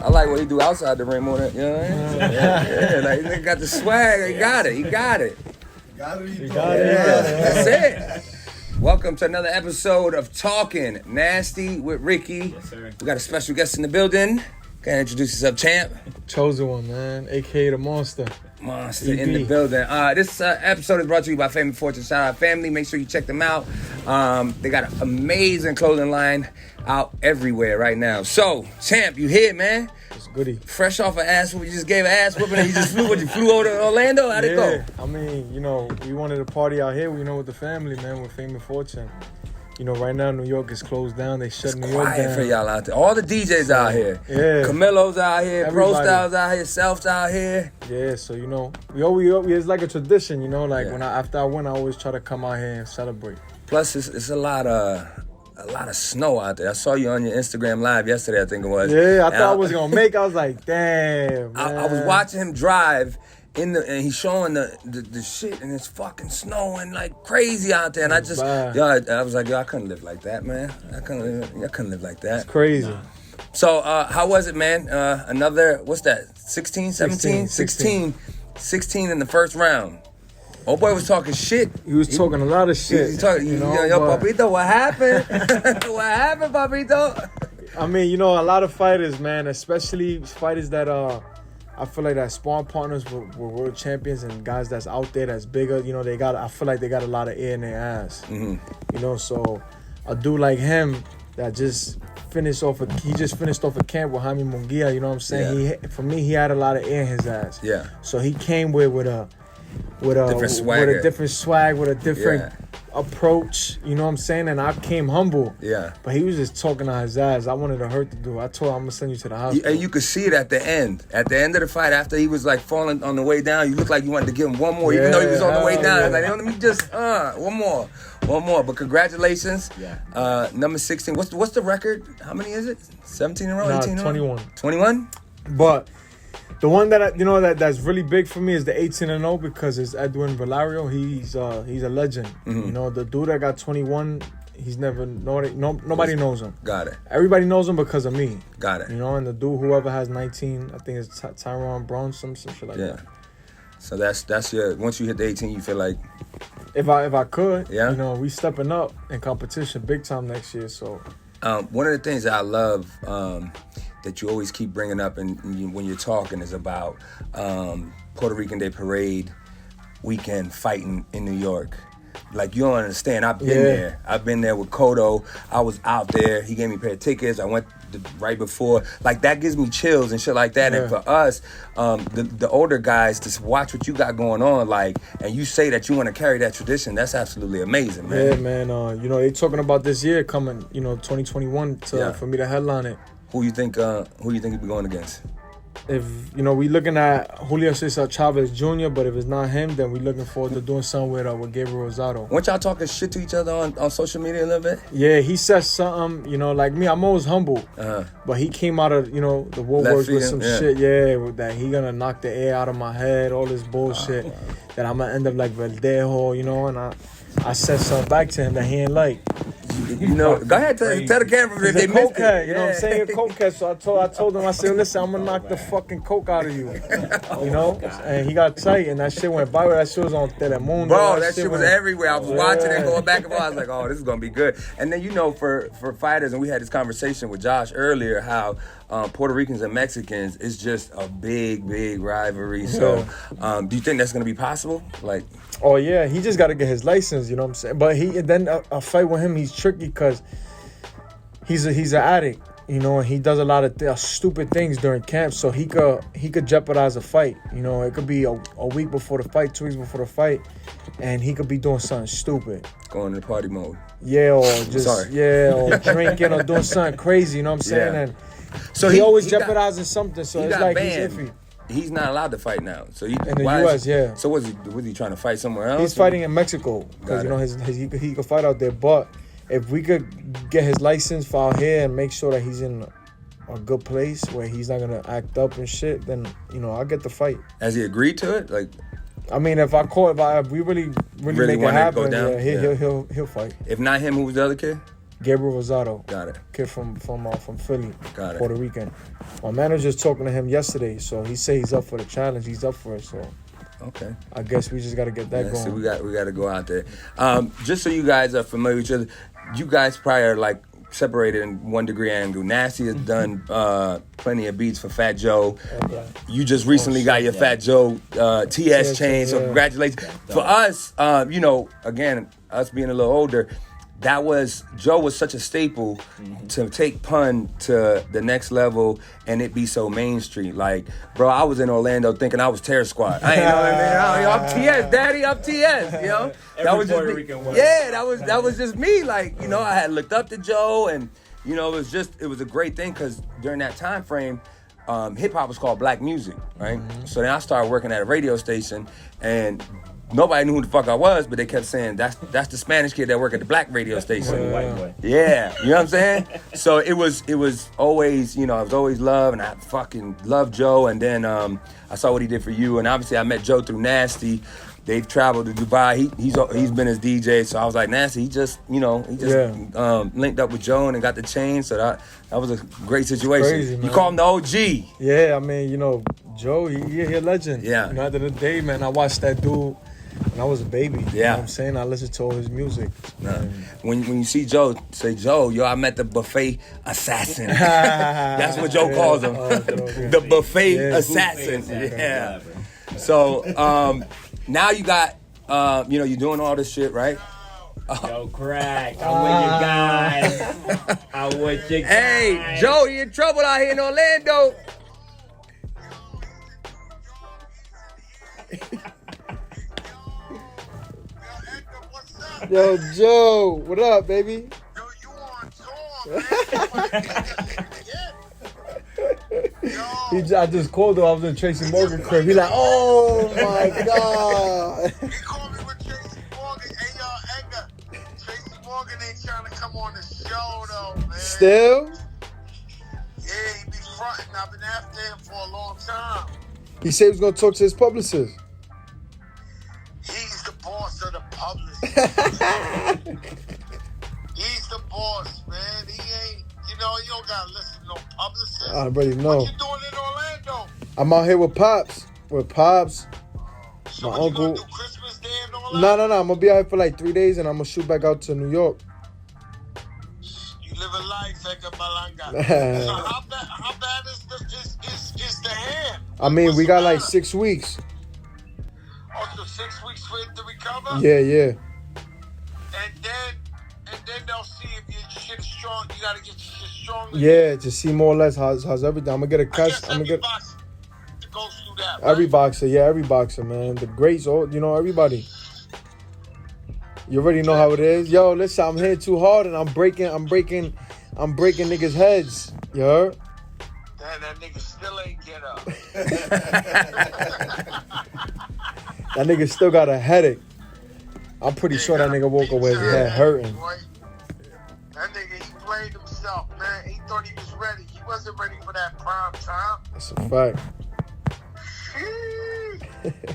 I like what he do outside the ring more than, you know what I mean? Yeah, like, he got the swag. He got it. You got it. That's it. Welcome to another episode of Talking Nasty with Ricky. Yes, sir. We got a special guest in the building. Can you introduce yourself, champ? Chosen one, man. AKA the Monster. Monster in the building. This episode is brought to you by Fame and Fortune. Shout out family. Make sure you check them out. They got an amazing clothing line out everywhere right now. So, champ, you here, man? It's goody. Fresh off an ass whooping. You just gave an ass whooping and you just flew over to Orlando? How'd it go? I mean, you know, we wanted to party out here, with the family, man, with Fame and Fortune. You know, right now New York is closed down. They shut New York down. Quiet for y'all out there. All the DJs out here. Yeah. Camelo's out here. Everybody. Pro Styles out here. Self's out here. Yeah, so, you know, we it's like a tradition, you know, like after I win, I always try to come out here and celebrate. Plus, it's a lot of snow out there. I saw you on your Instagram live yesterday, I think it was. Yeah, I thought I was going to make it. I was like, damn, man. I was watching him drive and he's showing the shit, and it's fucking snowing like crazy out there. And I just, I was like, I couldn't live like that, man. I couldn't live like that. It's crazy. So, how was it, man? Another, what's that, 16, 17? 16 in the first round. Old boy was talking shit. He was talking a lot of shit. He was talking, yo, Papito, what happened? What happened, Papito? I mean, you know, a lot of fighters, man, especially fighters that I feel like that sparring partners with world champions and guys that's out there that's bigger, you know, I feel like they got a lot of air in their ass. Mm-hmm. You know, so a dude like him that just finished off a camp with Jaime Munguia, you know what I'm saying? Yeah. For me, he had a lot of air in his ass. Yeah. So he came with a different swag, with a different approach, you know what I'm saying? And I came humble. Yeah. But he was just talking on his ass. I wanted to hurt the dude. I told him I'm going to send you to the hospital. And you could see it at the end. At the end of the fight, after he was like falling on the way down, you looked like you wanted to give him one more, even though he was on the way down. Yeah. Like, let me just, one more. But congratulations. Yeah. Number 16. What's the record? How many is it? 17 in a row? 18 in a row? 21. 21? But the one that that's really big for me is the 18-0 because it's Edwin Valerio. He's a legend. Mm-hmm. You know, the dude that got 21, nobody knows him. Got it. Everybody knows him because of me. Got it. You know, and the dude whoever has 19, I think it's Tyrone Brown, some shit like that. So that's your, once you hit the 18, you feel like, if I could, you know, we stepping up in competition big time next year. So one of the things that I love that you always keep bringing up when you're talking is about Puerto Rican Day Parade weekend fighting in New York. Like, you don't understand. I've been there. I've been there with Cotto. I was out there. He gave me a pair of tickets. I went right before. Like, that gives me chills and shit like that. Yeah. And for us, the older guys, to watch what you got going on, like, and you say that you want to carry that tradition, that's absolutely amazing, man. Yeah, man. You know, they talking about this year coming, you know, 2021 for me to headline it. Who you think you'll be going against? If, you know, we looking at Julio Cesar Chavez Jr., but if it's not him, then we looking forward to doing something with Gabriel Rosado. Weren't y'all talking shit to each other on social media a little bit? Yeah, he said something, you know, like me, I'm always humble. But he came out of, you know, the woodworks with some shit, that he gonna knock the air out of my head, all this bullshit, that I'm gonna end up like Verdejo, you know, and I said something back to him that he ain't like. You know, go ahead, tell the camera if they missed it. You know what I'm saying? Cokehead. So I told him, I said, listen, I'm gonna knock the fucking coke out of you. You know? And he got tight, and that shit went viral. That shit was on Telemundo. Bro, that shit was everywhere. I was watching it, going back and forth. I was like, oh, this is gonna be good. And then, you know, for fighters, and we had this conversation with Josh earlier, how Puerto Ricans and Mexicans is just a big rivalry. So, do you think that's gonna be possible? Like, oh yeah, he just got to get his license. You know what I'm saying? But then a fight with him, he's tricky because he's an addict. You know, and he does a lot of stupid things during camp, so he could jeopardize a fight. You know, it could be a week before the fight, 2 weeks before the fight, and he could be doing something stupid. Going into party mode. Yeah, or or drinking or doing something crazy. You know what I'm saying? Yeah. And so he always jeopardizing something. So it's like banned. he's iffy. He's not allowed to fight now. So in the U.S., yeah. So was he trying to fight somewhere else? He's fighting in Mexico because you know he could fight out there. But if we could get his license for out here and make sure that he's in a good place where he's not gonna act up and shit, then you know I'll get the fight. Has he agreed to it? Like, I mean, if we really make it happen, he'll fight. If not him, who was the other kid? Gabriel Rosado. Got it. Kid from Philly. Got it. Puerto Rican. My manager's talking to him yesterday, so he said he's up for the challenge. He's up for it, so. Okay. I guess we just got to get that going. So we got to go out there. Just so you guys are familiar with each other, you guys probably are like separated in 1 degree angle. Nasty has done plenty of beats for Fat Joe. You just recently got your Fat Joe TS chain, so congratulations. For us, again, us being a little older, Joe was such a staple to take pun to the next level and it be so mainstream. Like, bro, I was in Orlando thinking I was Terror Squad. I ain't know what I mean. I'm TS, daddy, I'm TS, you know? That was just me. Yeah, that was just me. Like, I had looked up to Joe and, it was a great thing because during that time frame, hip hop was called black music, right? So then I started working at a radio station and nobody knew who the fuck I was, but they kept saying that's the Spanish kid that worked at the black radio station. White boy. Yeah, you know what I'm saying? So it was always, I was always loved, and I fucking loved Joe. And then I saw what he did for you, and obviously I met Joe through Nasty. They've traveled to Dubai. He's been his DJ, so I was like, Nasty. He just linked up with Joe and got the chain. So that was a great situation. Crazy, man. You call him the OG. Yeah, I mean, Joe, he a legend. Yeah. At the end of the day, man, I watched that dude when I was a baby. You know what I'm saying? I listened to all his music. When you see Joe, say, Joe, I met the buffet assassin. That's what Joe calls him. The buffet assassin. Yeah. So now you got, you're doing all this shit, right? Yo, crack. I'm with you guys. I'm with you guys. Hey, Joe, you in trouble out here in Orlando. Yo, Joe, what up, baby? Yo, you on tour, man. I just called him. I was in Tracy Morgan crib. He like, oh my god. He called me with Tracy Morgan. Hey, yo, Edgar. Tracy Morgan ain't trying to come on the show, though, man. Still? Yeah, he be fronting. I've been after him for a long time. He said he was gonna talk to his publicist. He's the boss of the publicist. He's the boss, man. He ain't, you don't gotta listen to no publicist. I already know. What you doing in Orlando? I'm out here with Pops. So my what, uncle. You gonna do Christmas Day and all that? No. I'm gonna be out here for like 3 days and I'm gonna shoot back out to New York. You live a life like a Berlanga. So how bad is the hand? I mean, What's we the got like matter? 6 weeks. Oh, so 6 weeks for it to recover? Yeah. And then they'll see if your shit is strong. You gotta get your shit strong. Yeah, to see more or less how's everything. I'm gonna get a I catch. guess I'm gonna every get boxer goes through that. every right? boxer, man. The greats, everybody. You already know how it is. Yo, listen, I'm hitting too hard and I'm breaking niggas' heads. You heard? Damn, that nigga still ain't get up. That nigga still got a headache. I'm pretty Yeah, sure that nigga woke up with his head hurting. Boy. That nigga, he played himself, man. He thought he was ready. He wasn't ready for that prime time. That's a fact.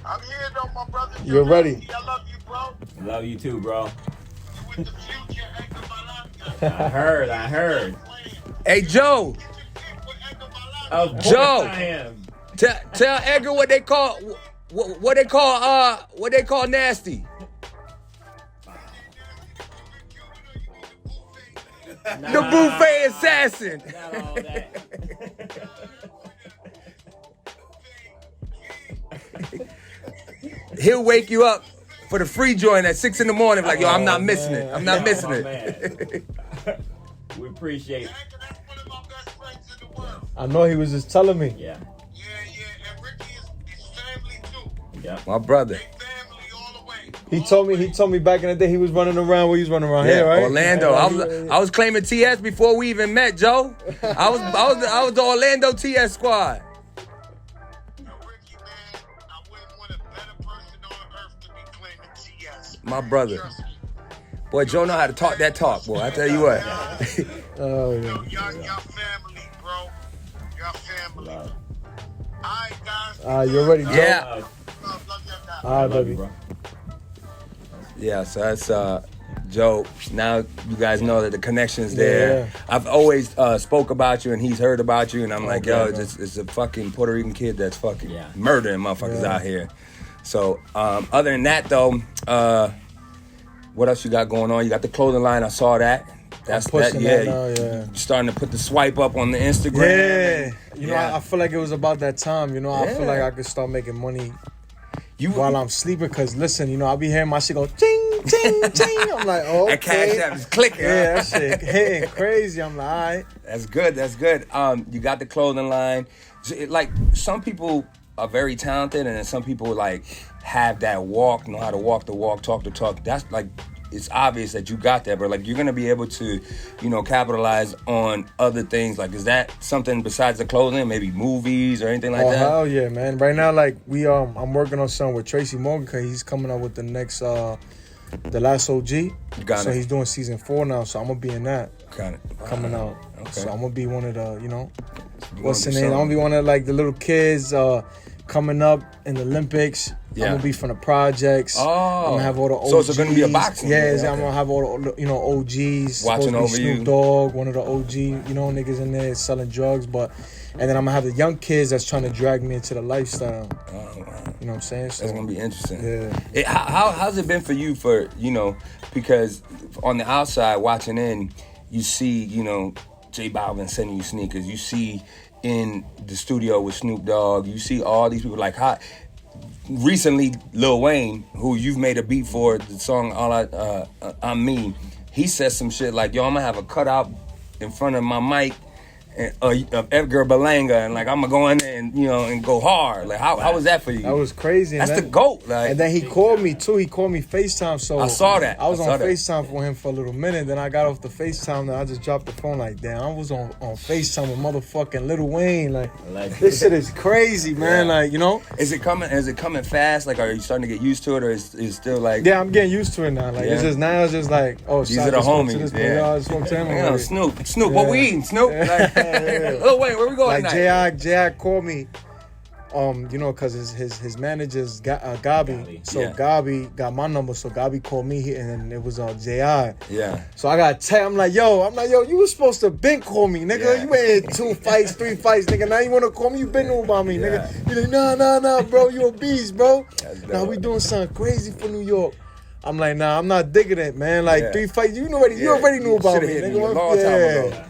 I'm here though, my brother. You're ready. I love you, bro. Love you too, bro. You with the future, Edgar Berlanga. I heard. Hey, Joe. Of course Joe. I am. Tell Edgar what they call Nasty. The buffet assassin. Not all that. He'll wake you up for the free joint at 6 a.m. Like, yo, I'm not missing it. I'm not missing it. We appreciate it. That's one of my best friends in the world. I know he was just telling me. Yeah. Yeah. And Ricky is family too. Yeah. My brother. Big family all the way. He told me back in the day he was running around where he was running around here, right? Orlando. I was claiming TS before we even met, Joe. I was the Orlando TS squad. Ricky, man, I wouldn't want a better person on earth to be claiming TS. My brother. Trust me. Boy, Joe know how to talk that talk, boy. I tell you what. Oh yeah. Yo, y'all family, bro. Y'all family. Love. All right, guys. You ready, Joe? Yeah. Love y'all guys. All right, Love you, baby. bro. Yeah, so that's Joe, now you guys know that the connection's there. Yeah. I've always spoke about you, and he's heard about you, and I'm like, yo, okay, it's a fucking Puerto Rican kid that's fucking Yeah. murdering motherfuckers out here. So, other than that, though, what else you got going on? You got the clothing line. I saw that. That's that. Yeah, that now, you starting to put the swipe up on the Instagram. Yeah. and- You know, I feel like it was about that time. You know, I feel like I could start making money while I'm sleeping. Because, listen, you know, I'll be hearing my shit go, ting, ting, ting. I'm like, oh, That Cash App is clicking. Yeah, that shit hitting crazy. I'm like, all right. That's good. That's good. You got the clothing line. Like, some people are very talented, and then some people like have that walk, know how to walk the walk, talk the talk. That's like, it's obvious that you got that, but like, you're gonna be able to, you know, capitalize on other things. Like, is that something besides the clothing? Maybe movies or anything like that? Oh, hell yeah, man. Right now, like, I'm working on something with Tracy Morgan because he's coming up with the next, The Last OG. Got so it. he's doing season 4 now, so I'm gonna be in that Got it. coming out. Okay. So I'm gonna be one of the, you know, You what's the gonna do name? I'm gonna be something. one of like the little kids coming up in the Olympics. Yeah. I'm gonna be from the projects. Oh. I'm gonna have all the OGs. So it's gonna be a boxing Yeah, movie, I'm okay. gonna have all the, you know, OGs. Watching Supposed to be over Snoop you. Dogg, one of the OG, you know, niggas in there selling drugs, and then I'm gonna have the young kids that's trying to drag me into the lifestyle. Oh, wow. You know what I'm saying? So, That's gonna be interesting. Yeah. How's it been for you? For, you know, because on the outside watching in, you see, you know, J Balvin sending you sneakers. You see in the studio with Snoop Dogg. You see all these people like how. Recently, Lil Wayne, who you've made a beat for the song I'm Me, he said some shit like, yo, I'm gonna have a cutout in front of my mic of Edgar Berlanga, and like, I'm gonna go in there and, you know, and go hard. Like, how was that for you? That was crazy. That's man. the GOAT. Like, And then he called me too. He called me FaceTime. So I saw that. I was I saw on that. FaceTime for him for a little minute. Then I got off the FaceTime. Then I just dropped the phone like, damn, I was on FaceTime with motherfucking Lil Wayne. Like, this shit is crazy, man. Yeah. Like, you know? Is it coming fast? Like, are you starting to get used to it, or is it still like? Yeah, I'm getting used to it now. Like, Yeah. it's just like, oh, These shit, are the I just spoke homies, to this boy. yeah. I just spoke to him You know, already. Snoop, what we Yeah. eating, Snoop? Like, Lil Wayne, where we going Like tonight? J.I. called me, you know, cause his manager's Gabi. So Yeah. Gabi got my number. So Gabi called me, and then it was J.I. Yeah. So I got text. I'm like, yo, you was supposed to been call me, nigga. Yeah. You ain't 2 fights, 3 fights, nigga. Now you wanna call me? You been knew about me, Yeah. nigga. You like, nah, bro. You a beast, bro. That's Now dope. we doing something crazy for New York. I'm like, nah, I'm not digging it, man. Like, Yeah. 3 fights, you already knew You about shoulda me, hit nigga. me a long time ago. Yeah.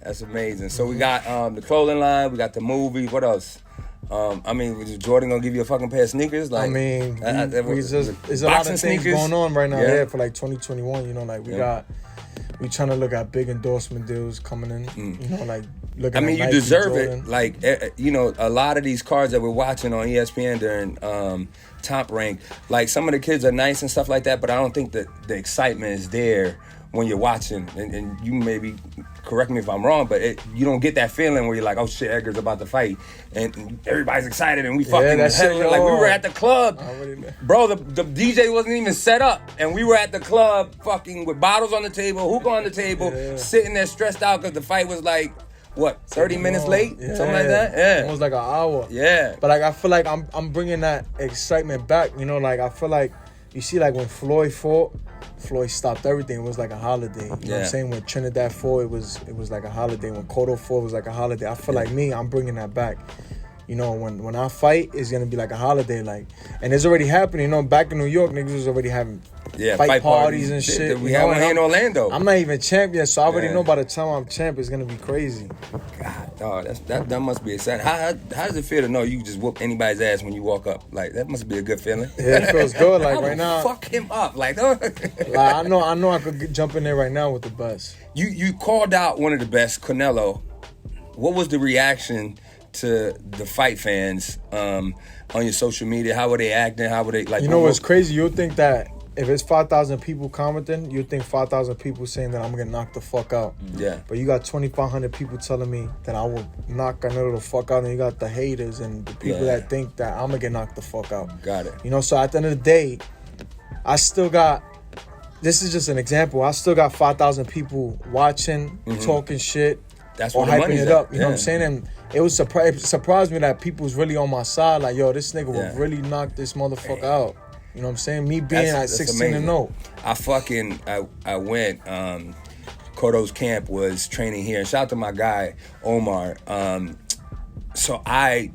That's amazing. So we got the clothing line, we got the movie. What else? I mean, was Jordan gonna give you a fucking pair of sneakers? Like, I mean, that we was- just was it there's a lot boxing of things sneakers? going on right now. Yeah. Yeah, for like 2021. You know, like we trying to look at big endorsement deals coming in. You know, like looking. I mean, at you Nike, deserve Jordan. it. Like, you know, a lot of these cards that we're watching on ESPN during Top Rank, like, some of the kids are nice and stuff like that, but I don't think that the excitement is there when you're watching. And you maybe correct me if I'm wrong, but you don't get that feeling where you're like, oh shit, Edgar's about to fight, and everybody's excited, and we fucking that shit, like, we were oh. at the club, I already know. bro. The DJ wasn't even set up, and we were at the club fucking with bottles on the table, hookah on the table, sitting there stressed out because the fight was like, what, 30 minutes late? Yeah. Something like that? Yeah. Almost like an hour. Yeah. But like I feel like I'm bringing that excitement back. You know, like I feel like you see, like when Floyd fought, Floyd stopped everything. It was like a holiday. You know what I'm saying? When Trinidad fought, it was like a holiday. When Cotto fought, it was like a holiday. I feel like I'm bringing that back. You know, when I fight, it's gonna be like a holiday, like, and it's already happening. You know, back in New York, niggas was already having fight parties and shit. We you had know, one and here in Orlando. I'm not even champ yet, so I already Yeah. know by the time I'm champ, it's gonna be crazy. God, dog, that must be exciting. How does it feel to know you just whoop anybody's ass when you walk up? Like, that must be a good feeling. Yeah, it feels good. Like I would right now, fuck him up. Like, like I know I could jump in there right now with the best. you called out one of the best, Canelo. What was the reaction to the fight fans on your social media? How were they acting? How were they like? You know what's crazy? You'll think that if it's 5,000 people commenting, you'd think 5,000 people saying that I'm gonna knock the fuck out. Yeah. But you got 2,500 people telling me that I will knock Canelo the fuck out, and you got the haters and the people Yeah. that think that I'm gonna get knocked the fuck out. Got it. You know, so at the end of the day, I still got. This is just an example. I still got 5,000 people watching, talking shit, That's or where the hyping money's it at. up. You know what I'm Yeah. saying? And it surprised me that people was really on my side. Like, yo, this nigga Yeah. will really knock this motherfucker out. You know what I'm saying? Me being at 16 amazing. and 0. I went. Cotto's camp was training here. And shout out to my guy Omar. So I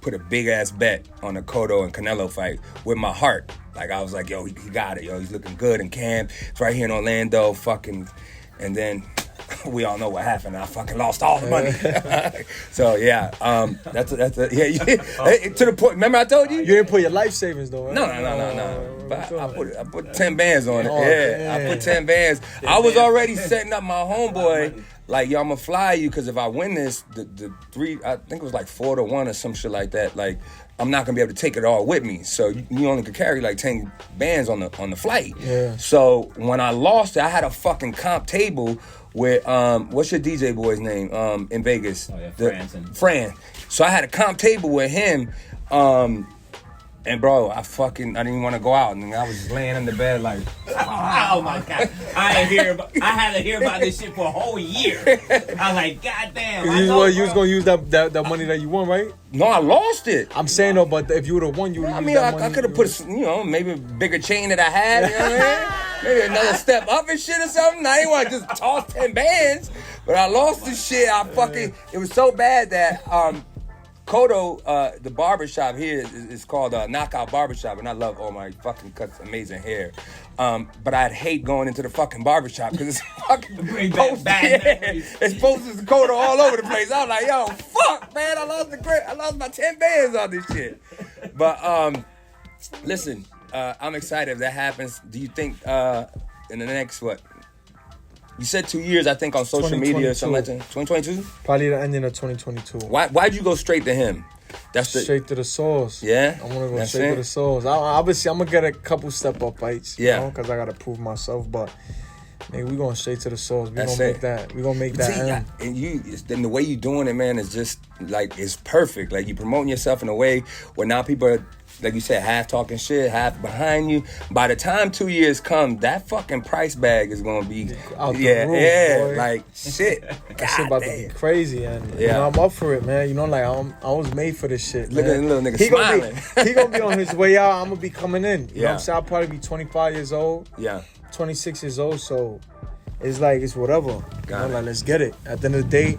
put a big ass bet on the Cotto and Canelo fight with my heart. Like I was like, yo, he got it. Yo, he's looking good in camp. It's right here in Orlando. And then we all know what happened. I fucking lost all the money. So yeah, that's to the point. Remember I told you? You didn't put your life savings though, right? No. But I put 10 bands on it. Oh, Yeah, I put 10 bands. I was already setting up my homeboy. Like, yo, I'm gonna fly you because if I win this, the three, I think it was like 4-1 or some shit like that. Like, I'm not gonna be able to take it all with me. So you only could carry like 10 bands on the flight. Yeah. So when I lost it, I had a fucking comp table with what's your DJ boy's name in Vegas? Oh yeah, Fran. So I had a comp table with him. And bro, I didn't even want to go out, and I was just laying in the bed like, oh my God, I had to hear about this shit for a whole year. I was like, God damn. You was gonna use that money that you won, right? No, I lost it. I'm saying though, but if you would have won, you would have. I could have put, maybe a bigger chain that I had. You know what I mean? Maybe another step up and shit or something. I didn't want to just toss 10 bands, but I lost this shit. It was so bad that Cotto, the barbershop here is called Knockout Barbershop, and I love Omar. He fucking cuts amazing hair. But I'd hate going into the fucking barbershop because it's fucking it's posters of Cotto all over the place. I was like, yo, fuck, man, I lost my 10 bands on this shit. But listen, I'm excited if that happens. Do you think in the next you said 2 years, I think, on social media or something like that. 2022? Probably the ending of 2022. Why'd you go straight to him? Straight to the source. Yeah? I want to go straight to the source. Obviously, I'm going to get a couple step-up fights. Yeah. Because I got to prove myself. But, nigga, we going straight to the source. We going to make that. We going to make that end. And then the way you doing it, man, is just, like, it's perfect. Like, you promoting yourself in a way where now people are, like you said, half talking shit, half behind you. By the time 2 years come, that fucking price bag is gonna be out the roof, boy. Like shit. That shit about to be crazy, and you know, I'm up for it, man. You know, like I was made for this shit. Look at the little nigga smiling. He gonna be on his way out. I'm gonna be coming in. You know what I'm saying? I'll probably be 25 years old. Yeah. 26 years old. So it's like it's whatever. Like let's get it. At the end of the day,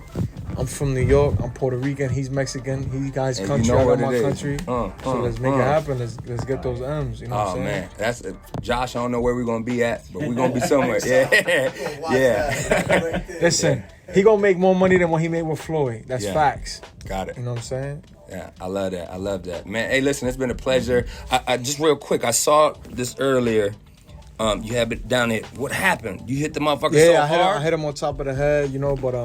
I'm from New York. I'm Puerto Rican. He's Mexican. He's guy's country. I got my country. So let's make it happen. Let's get those M's. You know what I'm saying? Man, that's Josh. I don't know where we're gonna be at, but we're gonna be somewhere. Yeah. Listen, he gonna make more money than what he made with Floyd. That's facts. Got it. You know what I'm saying? Yeah, I love that. Man, hey, listen, it's been a pleasure. I just real quick, I saw this earlier. You have it down there. What happened? You hit the motherfucker so hard? I hit him on top of the head, you know, but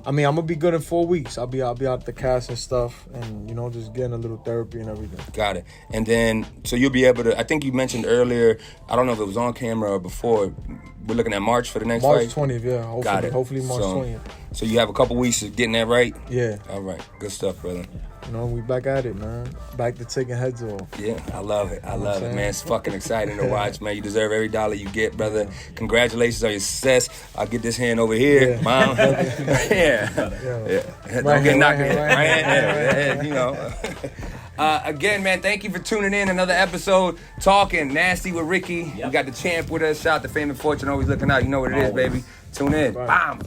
I mean, I'm gonna be good in 4 weeks. I'll be out the cast and stuff, and you know, just getting a little therapy and everything. Got it. And then, so you'll be able to. I think you mentioned earlier. I don't know if it was on camera or before. We're looking at March for the next fight. March 20th, yeah. Hopefully, Got it. Hopefully March 20th. So you have a couple weeks of getting that right. Yeah. All right. Good stuff, brother. You know, we back at it, man. Back to taking heads off. Yeah, I love it. I love it, man. It's fucking exciting to watch, man. You deserve every dollar you get, brother. Congratulations on your success. I'll get this hand over here, Mom. Yeah. Don't get knocked in. Right. You know. Again, man, thank you for tuning in. Another episode, Talking Nasty with Ricky. We got the champ with us. Shout out to Fame and Fortune, always looking out. You know what it is, baby. Tune in. Bam.